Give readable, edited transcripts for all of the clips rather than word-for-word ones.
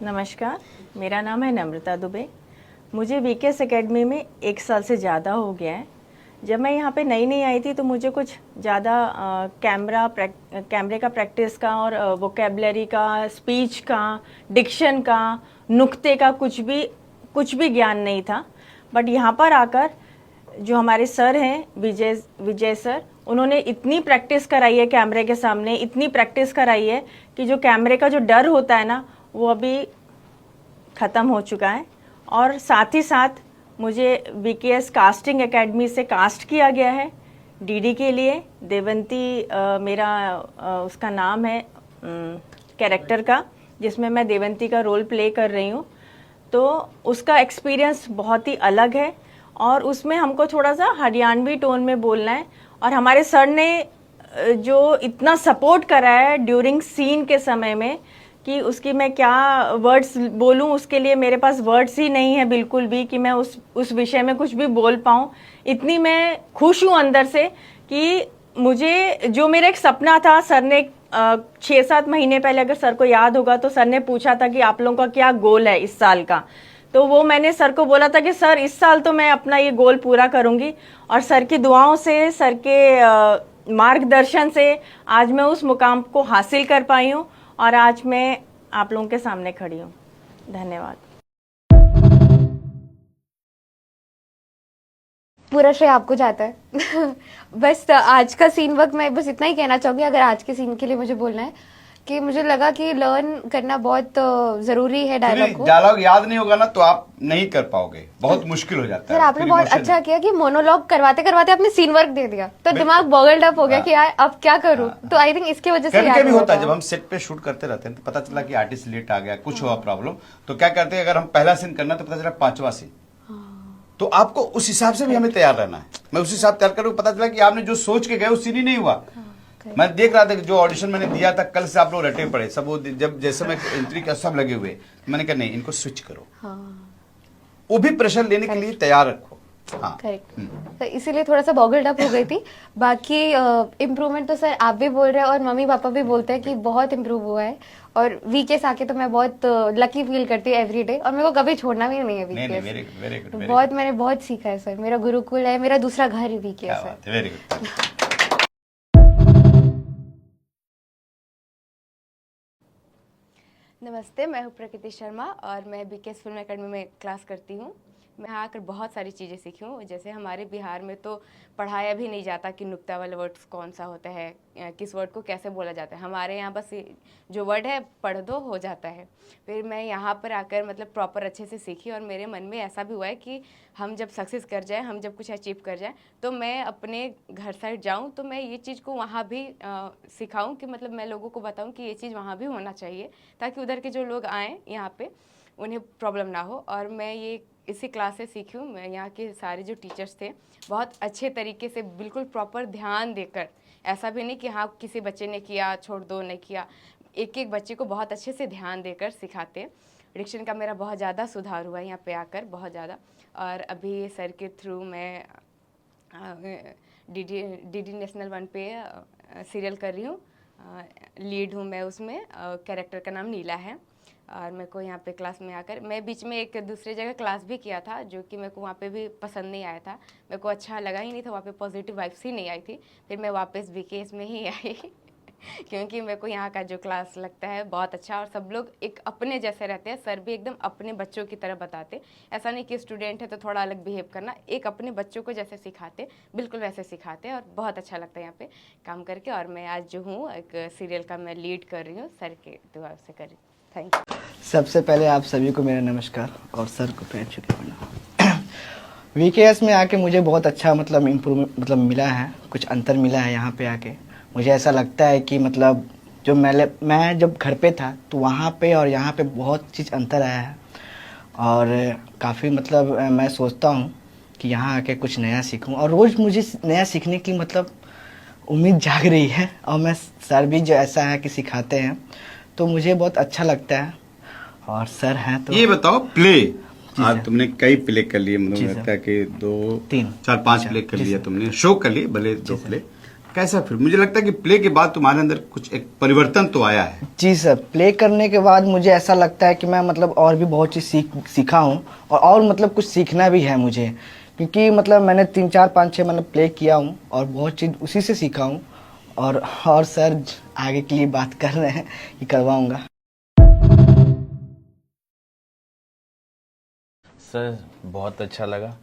नमस्कार, मेरा नाम है नम्रता दुबे। मुझे वीकेएस एकेडमी में 1 साल से ज़्यादा हो गया है। जब मैं यहाँ पे नई नई आई थी तो मुझे कुछ ज़्यादा कैमरे का प्रैक्टिस का और वोकेबलरी का, स्पीच का, डिक्शन का, नुक्ते का कुछ भी ज्ञान नहीं था। बट यहाँ पर आकर जो हमारे सर हैं विजय सर, उन्होंने इतनी प्रैक्टिस कराई है कैमरे के सामने, इतनी प्रैक्टिस कराई है कि जो कैमरे का जो डर होता है ना, वो अभी ख़त्म हो चुका है। और साथ ही साथ मुझे वीकेएस कास्टिंग एकेडमी से कास्ट किया गया है डीडी के लिए। देवंती मेरा उसका नाम है कैरेक्टर का, जिसमें मैं देवंती का रोल प्ले कर रही हूँ। तो उसका एक्सपीरियंस बहुत ही अलग है और उसमें हमको थोड़ा सा हरियाणवी टोन में बोलना है। और हमारे सर ने जो इतना सपोर्ट करा है ड्यूरिंग सीन के समय में कि उसकी मैं क्या वर्ड्स बोलूं, उसके लिए मेरे पास वर्ड्स ही नहीं है बिल्कुल भी कि मैं उस विषय में कुछ भी बोल पाऊं। इतनी मैं खुश हूं अंदर से कि मुझे जो मेरा एक सपना था, सर ने 6-7 महीने पहले, अगर सर को याद होगा तो सर ने पूछा था कि आप लोगों का क्या गोल है इस साल का। तो वो मैंने सर को बोला था कि सर इस साल तो मैं अपना ये गोल पूरा करूंगी। और सर की दुआओं से, सर के मार्गदर्शन से आज मैं उस मुकाम को हासिल कर पाई हूँ और आज मैं आप लोगों के सामने खड़ी हूँ। धन्यवाद। पूरा श्रेय आपको जाता है। बस आज का सीन वक्त मैं बस इतना ही कहना चाहूंगी, अगर आज के सीन के लिए मुझे बोलना है कि मुझे लगा कि लर्न करना बहुत जरूरी है डायलॉग को। डायलॉग याद नहीं होगा ना तो आप नहीं कर पाओगे, बहुत मुश्किल हो जाता है। सर आपने बहुत अच्छा किया कि मोनोलॉग करवाते करवाते आपने सीन वर्क दे दिया, तो दिमाग बॉगल्ड अप हो गया कि यार अब क्या करूं। तो आई थिंक इसकी वजह से कभी होता है जब हम सेट पे शूट करते रहते हैं तो पता चला कि आर्टिस्ट लेट आ गया, कुछ हुआ प्रॉब्लम, तो क्या करते हैं, अगर हम पहला सीन करना तो पता चला 5वां सीन, तो आपको उस हिसाब से भी हमें तैयार रहना है। मैं उस हिसाब तैयार करूँ, पता चला कि आपने जो सोच के गए वो सीन ही नहीं हुआ। मैं देख रहा था कि जो ऑडिशन मैंने दिया था कल से आप लोग रटे पड़े सब, वो जब जैसे मैं एंट्री का सब लगे हुए, मैंने कहा नहीं इनको स्विच करो। वो भी प्रेशर लेने के लिए तैयार रखो। हाँ करेक्ट। तो इसीलिए थोड़ा सा बॉगल्ड अप हो गई थी। बाकी इम्प्रूवमेंट तो सर आप भी बोल रहे हैं और मम्मी पापा भी बोलते हैं कि बहुत इम्प्रूव हुआ है। और वीकेएस आके तो मैं बहुत लकी फील करती हूँ एवरी डे, और मेरे को कभी छोड़ना भी नहीं है वीकेएस। Very good. बहुत मैंने बहुत सीखा है सर, मेरा गुरुकुल है, मेरा दूसरा घर है वीकेएस है। Very good. नमस्ते, मैं हूँ प्रकृति शर्मा और मैं वीकेएस फिल्म एकेडमी में क्लास करती हूँ। मैं यहाँ आकर बहुत सारी चीज़ें सीखी हूँ। जैसे हमारे बिहार में तो पढ़ाया भी नहीं जाता कि नुक्ता वाला वर्ड कौन सा होता है, किस वर्ड को कैसे बोला जाता है। हमारे यहाँ बस जो वर्ड है पढ़ दो हो जाता है। फिर मैं यहाँ पर आकर मतलब प्रॉपर अच्छे से सीखी और मेरे मन में ऐसा भी हुआ है कि हम जब सक्सेस कर जाए, हम जब कुछ अचीव कर जाए, तो मैं अपने घर साइड जाऊँ तो मैं ये चीज़ को वहाँ भी सिखाऊँ कि मतलब मैं लोगों को बताऊँ कि ये चीज़ वहाँ भी होना चाहिए, ताकि उधर के जो लोग आएँ यहाँ पे उन्हें प्रॉब्लम ना हो। और मैं ये इसी क्लास से सीखी हूँ। मैं यहाँ के सारे जो टीचर्स थे बहुत अच्छे तरीके से बिल्कुल प्रॉपर ध्यान देकर, ऐसा भी नहीं कि हाँ किसी बच्चे ने किया छोड़ दो, नहीं किया, एक एक बच्चे को बहुत अच्छे से ध्यान देकर सिखाते। डिक्शन का मेरा बहुत ज़्यादा सुधार हुआ है यहाँ पे आकर, बहुत ज़्यादा। और अभी सर के थ्रू मैं डीडी नेशनल 1 पे सीरियल कर रही हूँ, लीड हूँ मैं उसमें। कैरेक्टर का नाम नीला है। और मेरे को यहाँ पे क्लास में आकर, मैं बीच में एक दूसरी जगह क्लास भी किया था जो कि मेरे को वहाँ पे भी पसंद नहीं आया था, मेरे को अच्छा लगा ही नहीं था, वहाँ पे पॉजिटिव वाइब्स ही नहीं आई थी। फिर मैं वापस वीकेएस में ही आई क्योंकि मेरे को यहाँ का जो क्लास लगता है बहुत अच्छा, और सब लोग एक अपने जैसे रहते हैं। सर भी एकदम अपने बच्चों की तरह बताते, ऐसा नहीं कि स्टूडेंट है तो थोड़ा अलग बिहेव करना, एक अपने बच्चों को जैसे सिखाते बिल्कुल वैसे सिखाते, और बहुत अच्छा लगता है यहाँ पे काम करके। और मैं आज जो हूँ एक सीरियल का मैं लीड कर रही हूँ, सर के दुआ से कर रही हूँ। Thank you. सबसे पहले आप सभी को मेरा नमस्कार और सर को पैर छू के प्रणाम। वीकेएस में आके मुझे बहुत अच्छा मतलब इम्प्रूवमेंट मतलब मिला है, कुछ अंतर मिला है यहाँ पे आके। मुझे ऐसा लगता है कि मतलब जो मैं जब घर पे था तो वहाँ पे और यहाँ पे बहुत चीज़ अंतर आया है, और काफ़ी मतलब मैं सोचता हूँ कि यहाँ आके कुछ नया सीखूँ, और रोज़ मुझे नया सीखने की मतलब उम्मीद जाग रही है। और मैं सर भी जो ऐसा है कि सिखाते हैं तो मुझे बहुत अच्छा लगता है। और सर हैं तो ये बताओ, प्ले आज तुमने कई प्ले कर लिए, मतलब लगता है कि 2, 3, 4, 5 प्ले कर लिया तुमने, शो कर लिए भले 2 प्ले, कैसा फिर? मुझे लगता है कि प्ले के बाद तुम्हारे अंदर कुछ एक परिवर्तन तो आया है। जी सर, प्ले करने के बाद मुझे ऐसा लगता है कि मैं मतलब और भी बहुत चीज़ सीखा हूँ और मतलब कुछ सीखना भी है मुझे, क्योंकि मतलब मैंने 3 4 5 6 मतलब प्ले किया हूँ और बहुत चीज़ उसी से सीखा हूँ। और सर आगे के लिए बात कर रहे हैं कि करवाऊँगा। सर बहुत अच्छा लगा।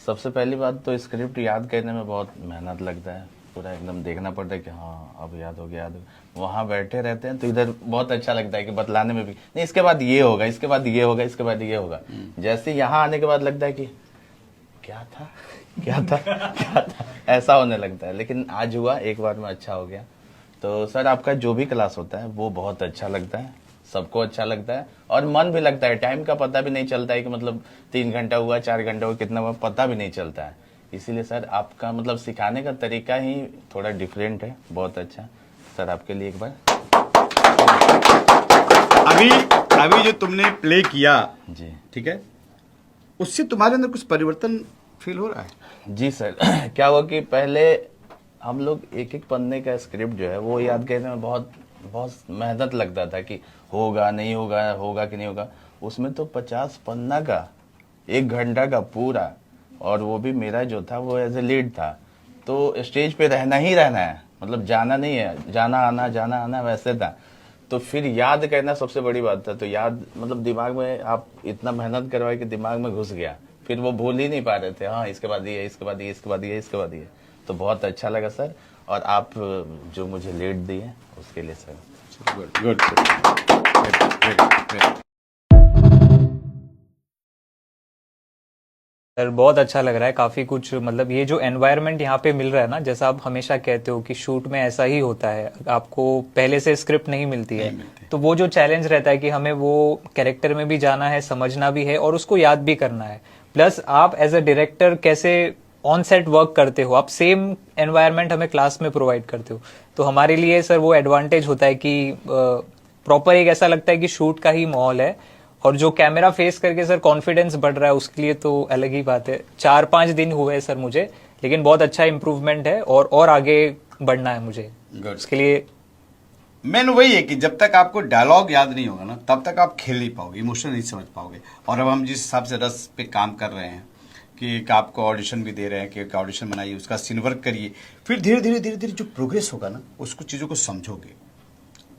सबसे पहली बात तो स्क्रिप्ट याद करने में बहुत मेहनत लगता है, पूरा एकदम देखना पड़ता है कि हाँ अब याद हो गया, याद हो गया। वहाँ बैठे रहते हैं तो इधर बहुत अच्छा लगता है कि बतलाने में भी नहीं, इसके बाद ये होगा, इसके बाद ये होगा, इसके बाद ये होगा। जैसे यहाँ आने के बाद लगता है कि क्या था क्या था क्या था, ऐसा होने लगता है। लेकिन आज हुआ, एक बार में अच्छा हो गया। तो सर आपका जो भी क्लास होता है वो बहुत अच्छा लगता है, सबको अच्छा लगता है और मन भी लगता है। टाइम का पता भी नहीं चलता है कि मतलब 3 घंटा हुआ, 4 घंटा हुआ, कितना हुआ, पता भी नहीं चलता है। इसीलिए सर आपका मतलब सिखाने का तरीका ही थोड़ा डिफरेंट है, बहुत अच्छा। सर आपके लिए एक बार अभी जो तुमने प्ले किया, जी ठीक है, उससे तुम्हारे अंदर कुछ परिवर्तन फील हो रहा है? जी सर क्या हुआ कि पहले हम लोग एक एक पन्ने का स्क्रिप्ट जो है वो याद करने में बहुत बहुत मेहनत लगता था कि होगा नहीं होगा, होगा कि नहीं होगा। उसमें तो 50 पन्ना का 1 घंटा का पूरा, और वो भी मेरा जो था वो एज ए लीड था। तो स्टेज पे रहना ही रहना है, मतलब जाना नहीं है, जाना आना वैसे था। तो फिर याद करना सबसे बड़ी बात था। तो याद मतलब दिमाग में आप इतना मेहनत करवाए कि दिमाग में घुस गया, फिर वो भूल ही नहीं पा रहे थे। हाँ इसके बाद ये, इसके बाद ये, इसके बाद ये, इसके बाद ये। तो बहुत अच्छा लगा सर, और आप जो मुझे लीड दिए उसके लिए सर गुड गुड। सर बहुत अच्छा लग रहा है, काफी कुछ मतलब ये जो एनवायरनमेंट यहाँ पे मिल रहा है ना, जैसा आप हमेशा कहते हो कि शूट में ऐसा ही होता है, आपको पहले से स्क्रिप्ट नहीं मिलती है, तो वो जो चैलेंज रहता है कि हमें वो कैरेक्टर में भी जाना है, समझना भी है और उसको याद भी करना है। प्लस आप एज अ डायरेक्टर कैसे ऑन सेट वर्क करते हो, आप सेम एनवायरनमेंट हमें क्लास में प्रोवाइड करते हो, तो हमारे लिए सर वो एडवांटेज होता है कि प्रॉपर एक ऐसा लगता है कि शूट का ही माहौल है। और जो कैमरा फेस करके सर कॉन्फिडेंस बढ़ रहा है, उसके लिए तो अलग ही बात है। 4-5 दिन हुए हैं सर मुझे, लेकिन बहुत अच्छा इम्प्रूवमेंट है और आगे बढ़ना है मुझे। उसके लिए मेन वही है कि जब तक आपको डायलॉग याद नहीं होगा ना, तब तक आप खेल नहीं पाओगे, इमोशन नहीं समझ पाओगे। और अब हम जिस हिसाब से रस पे काम कर रहे हैं कि एक आपको ऑडिशन भी दे रहे हैं कि एक ऑडिशन बनाइए, उसका सीन वर्क करिए, फिर धीरे धीरे जो प्रोग्रेस होगा ना, उसको चीज़ों को समझोगे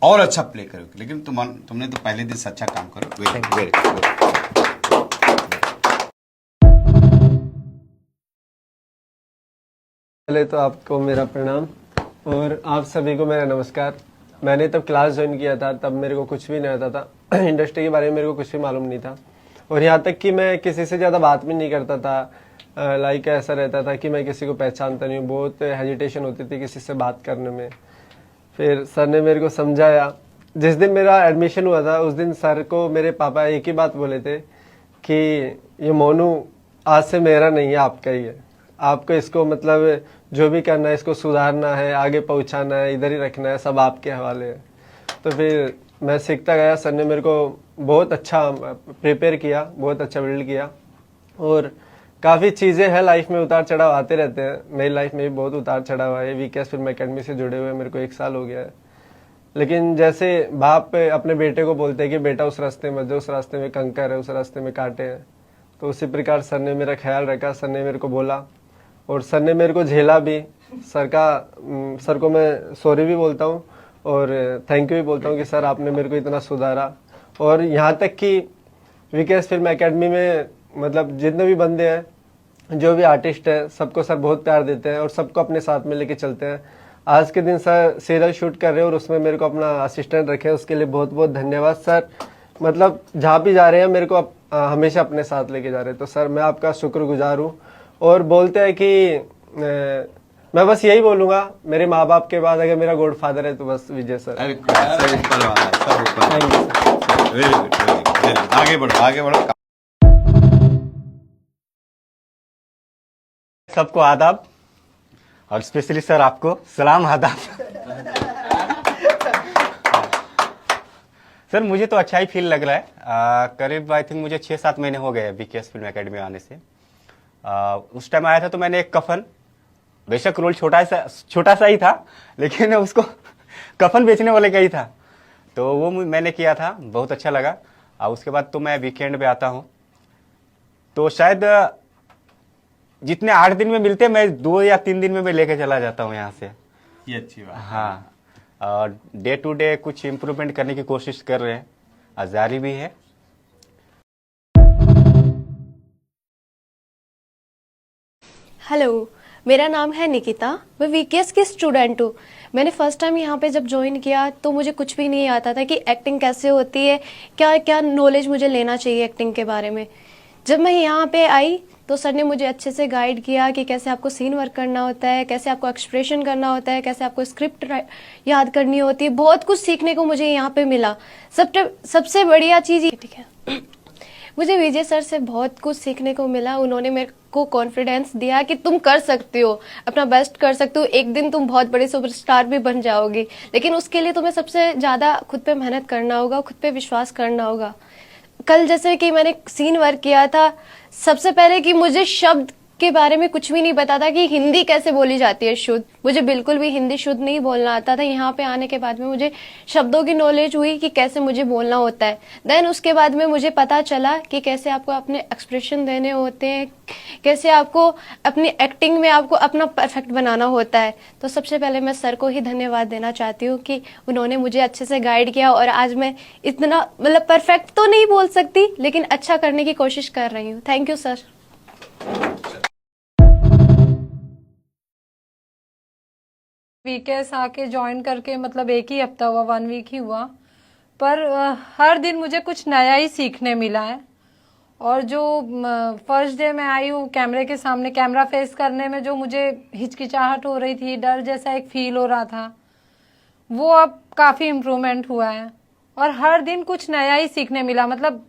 और अच्छा प्ले करोगे। लेकिन तुमने तो पहले दिन से अच्छा काम करो। Very good. पहले तो आपको मेरा प्रणाम और आप सभी को मेरा नमस्कार। मैंने तब क्लास ज्वाइन किया था, तब मेरे को कुछ भी नहीं आता था इंडस्ट्री के बारे में, मेरे को कुछ भी मालूम नहीं था। और यहाँ तक कि मैं किसी से ज़्यादा बात भी नहीं करता था। लाइक ऐसा रहता था कि मैं किसी को पहचानता नहीं हूँ, बहुत हेजिटेशन होती थी किसी से बात करने में। फिर सर ने मेरे को समझाया। जिस दिन मेरा एडमिशन हुआ था उस दिन सर को मेरे पापा एक ही बात बोले थे कि ये मोनू आज से मेरा नहीं है, आपका ही है। आपको इसको मतलब जो भी करना है, इसको सुधारना है, आगे पहुंचाना है, इधर ही रखना है, सब आपके हवाले है। तो फिर मैं सीखता गया। सर ने मेरे को बहुत अच्छा प्रिपेयर किया, बहुत अच्छा बिल्ड किया। और काफ़ी चीज़ें हैं लाइफ में, उतार चढ़ाव आते रहते हैं। मेरी लाइफ में भी बहुत उतार चढ़ाव है। वीकेएस फिल्म एकेडमी से जुड़े हुए मेरे को 1 साल हो गया है। लेकिन जैसे बाप अपने बेटे को बोलते हैं कि बेटा उस रास्ते में, जो उस रास्ते में कंकर है, उस रास्ते में कांटे हैं, तो उसी प्रकार सर ने मेरा ख्याल रखा। सर ने मेरे को बोला और सर ने मेरे को झेला भी। सर को मैं सॉरी भी बोलता हूँ और थैंक यू भी बोलता हूँ कि सर आपने मेरे को इतना सुधारा। और यहाँ तक कि वीकेएस फिल्म एकेडमी में मतलब जितने भी बंदे हैं, जो भी आर्टिस्ट है, सबको सर बहुत प्यार देते हैं और सबको अपने साथ में लेके चलते हैं। आज के दिन सर सीरियल शूट कर रहे हैं और उसमें मेरे को अपना असिस्टेंट रखे हैं, उसके लिए बहुत बहुत धन्यवाद सर। मतलब जहाँ भी जा रहे हैं मेरे को हमेशा अपने साथ लेके जा रहे हैं। तो सर मैं आपका शुक्रगुजार हूँ। और बोलते हैं कि मैं बस यही बोलूँगा, मेरे माँ बाप के बाद अगर मेरा गॉड फादर है तो बस विजय सर। Very good. आगे बढ़ो। सबको आदाब और स्पेशली सर आपको सलाम आदाब। सर मुझे तो अच्छा ही फील लग रहा है। करीब आई थिंक मुझे 6-7 महीने हो गए वीकेएस फिल्म एकेडमी आने से। उस टाइम आया था तो मैंने एक कफन बेशक रोल छोटा सा ही था, लेकिन उसको कफन बेचने वाले का ही था, तो वो मैंने किया था, बहुत अच्छा लगा। और उसके बाद तो मैं वीकेंड पे आता हूँ, तो शायद जितने 8 दिन में मिलते मैं 2 या 3 दिन में मैं लेके चला जाता हूँ यहाँ से। ये अच्छी बात। हाँ, और डे टू डे कुछ इम्प्रूवमेंट करने की कोशिश कर रहे हैं और जारी भी है। हेलो, मेरा नाम है निकिता। मैं वीकेएस की स्टूडेंट हूँ। मैंने फर्स्ट टाइम यहाँ पे जब ज्वाइन किया तो मुझे कुछ भी नहीं आता था कि एक्टिंग कैसे होती है, क्या क्या नॉलेज मुझे लेना चाहिए एक्टिंग के बारे में। जब मैं यहाँ पे आई तो सर ने मुझे अच्छे से गाइड किया कि कैसे आपको सीन वर्क करना होता है, कैसे आपको एक्सप्रेशन करना होता है, कैसे आपको स्क्रिप्ट याद करनी होती है। बहुत कुछ सीखने को मुझे यहाँ पे मिला। सबसे बढ़िया चीज़ ये, ठीक है, मुझे विजय सर से बहुत कुछ सीखने को मिला। उन्होंने मेरे को कॉन्फिडेंस दिया कि तुम कर सकती हो, अपना बेस्ट कर सकते हो, एक दिन तुम बहुत बड़े सुपरस्टार भी बन जाओगी, लेकिन उसके लिए तुम्हें सबसे ज़्यादा खुद पे मेहनत करना होगा, खुद पे विश्वास करना होगा। कल जैसे कि मैंने सीन वर्क किया था, सबसे पहले कि मुझे शब्द के बारे में कुछ भी नहीं पता था कि हिंदी कैसे बोली जाती है शुद्ध। मुझे बिल्कुल भी हिंदी शुद्ध नहीं बोलना आता था। यहाँ पे आने के बाद में मुझे शब्दों की नॉलेज हुई कि कैसे मुझे बोलना होता है। देन उसके बाद में मुझे पता चला कि कैसे आपको अपने एक्सप्रेशन देने होते हैं, कैसे आपको अपनी एक्टिंग में आपको अपना परफेक्ट बनाना होता है। तो सबसे पहले मैं सर को ही धन्यवाद देना चाहती हूँ कि उन्होंने मुझे अच्छे से गाइड किया और आज मैं इतना मतलब परफेक्ट तो नहीं बोल सकती, लेकिन अच्छा करने की कोशिश कर रही हूँ। Thank you sir. वीकेएस आके ज्वाइन करके मतलब 1 ही हफ्ता हुआ, 1 वीक ही हुआ, पर हर दिन मुझे कुछ नया ही सीखने मिला है। और जो फर्स्ट डे मैं आई हूँ कैमरे के सामने, कैमरा फेस करने में जो मुझे हिचकिचाहट हो रही थी, डर जैसा एक फील हो रहा था, वो अब काफ़ी इम्प्रूवमेंट हुआ है और हर दिन कुछ नया ही सीखने मिला। मतलब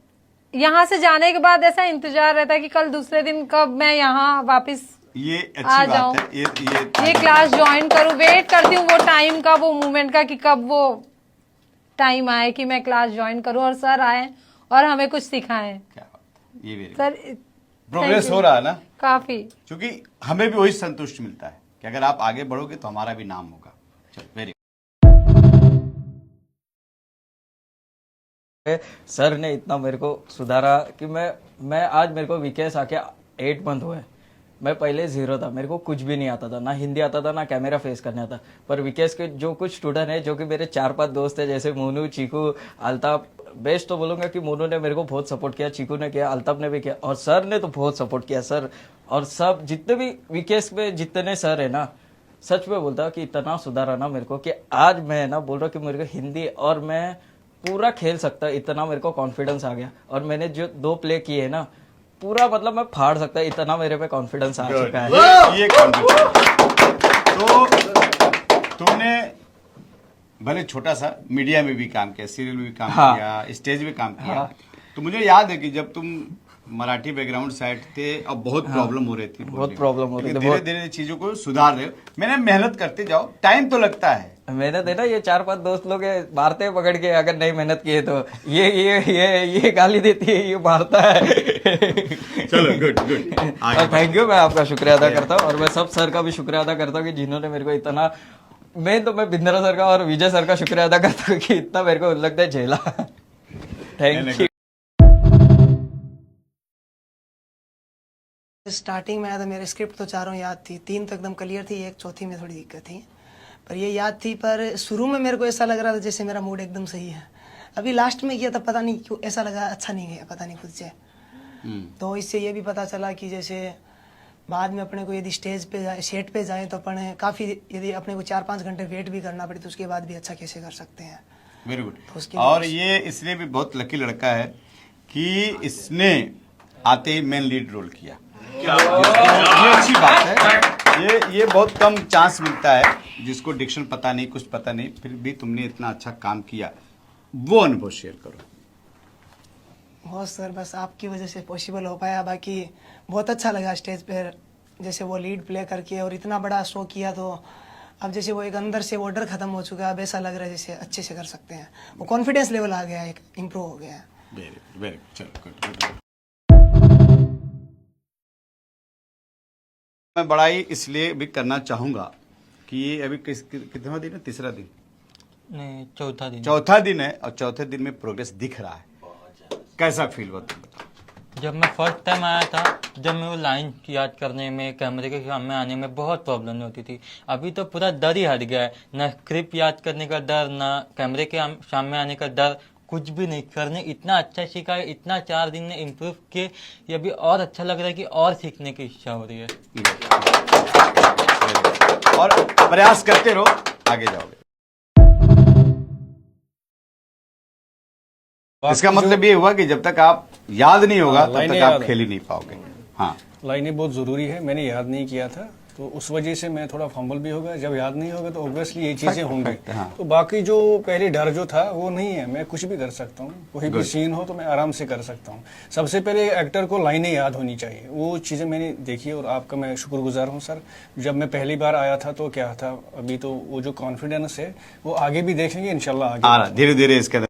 यहाँ से जाने के बाद ऐसा इंतजार रहता है कि कल दूसरे दिन कब मैं यहाँ वापस ये अच्छी आ बात जाऊं, है। ये क्लास ज्वाइन करूं। वेट करती हूँ वो टाइम का, वो मोमेंट का कि कब वो टाइम आए कि मैं क्लास ज्वाइन करूं और सर आए और हमें कुछ सिखाएं। क्या बात है, ये very सर good। प्रोग्रेस हो रहा है ना, काफी, क्योंकि हमें भी वही संतुष्ट मिलता है कि अगर आप आगे बढ़ोगे तो हमारा भी नाम होगा। चलो, वेरी सर ने इतना मेरे को सुधारा कि मैं आज मेरे को वीकेएस आके 8 मंथ हुए। मैं पहले 0 था, मेरे को कुछ भी नहीं आता था, ना हिंदी आता था, ना कैमरा फेस करने आता। पर वीकेएस के जो कुछ स्टूडेंट है, जो कि मेरे 4-5 दोस्त है, जैसे मोनू, चीकू, अल्ताफ, बेस्ट तो बोलूँगा कि मोनू ने मेरे को बहुत सपोर्ट किया, चीकू ने किया, अल्ताफ ने भी किया, और सर ने तो बहुत सपोर्ट किया। सर और सब जितने भी वीकेएस में जितने सर है ना, सच में बोलता कि इतना सुधारा ना मेरे को कि आज मैं ना बोल रहा हूँ कि मेरे को हिंदी और मैं पूरा खेल सकता, इतना मेरे को कॉन्फिडेंस आ गया। और मैंने जो 2 प्ले किए ना, पूरा मतलब मैं फाड़ सकता, इतना मेरे पे कॉन्फिडेंस आ चुका है। ये तो तुमने भले छोटा सा मीडिया में भी काम किया, सीरियल में भी काम किया, स्टेज में काम किया। तो मुझे याद है कि जब तुम मराठी बैकग्राउंड साइड थे, अब बहुत प्रॉब्लम हो रही थी, बहुत प्रॉब्म हो रही थी। धीरे धीरे चीजों को सुधार रहे हो। मैंने मेहनत करते जाओ, टाइम तो लगता है। मेहनत है ना, ये 4-5 दोस्त लोग मारते हैं पकड़ के, अगर नहीं मेहनत किए तो ये गाली देती है, ये मारता है। चलो, गुड। थैंक यू, मैं आपका शुक्रिया अदा करता हूँ और मैं सब सर का भी शुक्रिया अदा करता हूँ कि जिन्होंने मेरे को इतना, मैं बिंद्रा सर का और विजय सर का शुक्रिया अदा करता हूँ कि इतना मेरे को लगता है झेला। Thank you. स्टार्टिंग में आया था, मेरे स्क्रिप्ट तो 4 याद थी, 3 तो एकदम क्लियर थी, एक चौथी में थोड़ी दिक्कत थी, पर ये याद थी। पर शुरू में मेरे को ऐसा लग रहा था जैसे मेरा मूड एकदम सही है। अभी लास्ट में किया था, पता नहीं क्यों ऐसा लगा अच्छा नहीं गया, पता नहीं खुद से। तो इससे ये भी पता चला कि जैसे बाद में अपने को यदि स्टेज पे जाए, सेट पे जाए, तो अपने काफ़ी, यदि अपने को 4-5 घंटे वेट भी करना पड़े तो उसके बाद भी अच्छा कैसे कर सकते हैं। Very good. और ये इसलिए भी बहुत लकी लड़का है कि इसने आते ही मेन लीड रोल किया। ये अच्छी बात है। ये बहुत कम चांस मिलता है, जिसको डिक्शन पता नहीं, कुछ पता नहीं, फिर भी तुमने इतना अच्छा काम किया। वो अनुभव शेयर करो। बहुत सर, बस आपकी वजह से पॉसिबल हो पाया। बाकी बहुत अच्छा लगा स्टेज पर जैसे वो लीड प्ले करके और इतना बड़ा शो किया। तो अब जैसे वो एक अंदर से वो डर खत्म हो चुका है, अब ऐसा लग रहा है जैसे अच्छे से कर सकते हैं। वो कॉन्फिडेंस लेवल आ गया है, एक इम्प्रूव हो गया है। वेरी चलो, गुड। मैं बड़ाई इसलिए भी करना चाहूंगा कि ये अभी कितना दिन है, तीसरा दिन नहीं, चौथा दिन है और चौथे दिन में प्रोग्रेस दिख रहा है। कैसा फील हुआ तुम बताओ? जब मैं फर्स्ट टाइम आया था, जब मैं वो लाइन याद करने में, कैमरे के सामने आने में बहुत प्रॉब्लम होती थी। अभी तो पूरा डर ही हट गया है, ना स्क्रिप्ट याद करने का डर, ना कैमरे के सामने आने का डर, कुछ भी नहीं। करने इतना अच्छा सीखा है, इतना 4 दिन में इम्प्रूव किए, ये अभी और अच्छा लग रहा है कि और सीखने की इच्छा हो रही है। और प्रयास करते रहो, आगे जाओगे। इसका मतलब ये हुआ कि जब तक आप याद नहीं होगा तब तक आप खेल ही नहीं पाओगे। हाँ, लाइनें बहुत ज़रूरी है। मैंने याद नहीं किया था तो उस वजह से मैं थोड़ा फंबल भी होगा। जब याद नहीं होगा तो ऑब्वियसली ये चीज़ें होंगी। हाँ। तो बाकी जो पहले डर जो था वो नहीं है, मैं कुछ भी कर सकता हूँ। कोई भी सीन हो तो मैं आराम से कर सकता हूँ। सबसे पहले एक्टर को लाइनें याद होनी चाहिए, वो चीज़ें मैंने देखी और आपका मैं शुक्रगुजार हूँ सर। जब मैं पहली बार आया था तो क्या था, अभी तो वो जो कॉन्फिडेंस है वो आगे भी देखेंगे इंशाल्लाह। आगे धीरे धीरे इसके